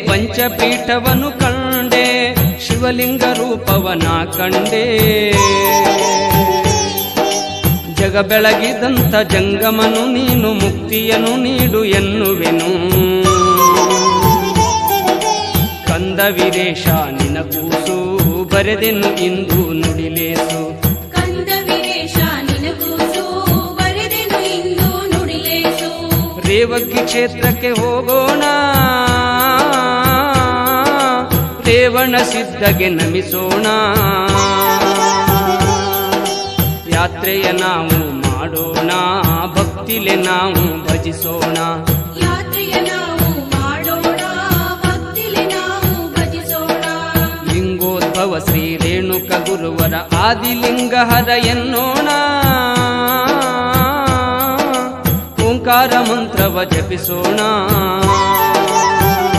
ಪಂಚಪೀಠವನು ಕಂಡೆ, ಶಿವಲಿಂಗ ರೂಪವನ ಕಂಡೆ. ಜಗ ಬೆಳಗಿದಂತ ಜಂಗಮನು ನೀನು, ಮುಕ್ತಿಯನು ನೀಡು ಎನ್ನುವೆನು. ಕಂದ ವೀರೇಶ ನಿನ ಕೂಸು, ಬರೆದೆನು ಇಂದು ನುಡಿಲೇಸು. ಕಂದ ವೀರೇಶ ನಿನ ಕೂಸು, ಬರೆದೆನು ಇಂದು ನುಡಿಲೇಸು. ರೇವಗ್ಗಿ ಕ್ಷೇತ್ರಕ್ಕೆ ಹೋಗೋಣ, ರೇವಣ ಸಿದ್ಧಗೆ ನಮಿಸೋಣ. ಯಾತ್ರೆಯ ನಾವು ಮಾಡೋಣ, ಭಕ್ತಿಲೆ ನಾವು ಭಜಿಸೋಣ. ಯಾತ್ರೆಯ ನಾವು ಮಾಡೋಣ, ಭಕ್ತಿಲೆ ನಾವು ಭಜಿಸೋಣ. ಲಿಂಗೋದ್ಭವ ಶ್ರೀ ರೇಣುಕ ಗುರುವರ ಆದಿಲಿಂಗಹರ ಎನ್ನೋಣ. ಓಂಕಾರ ಮಂತ್ರವ ಜಪಿಸೋಣ.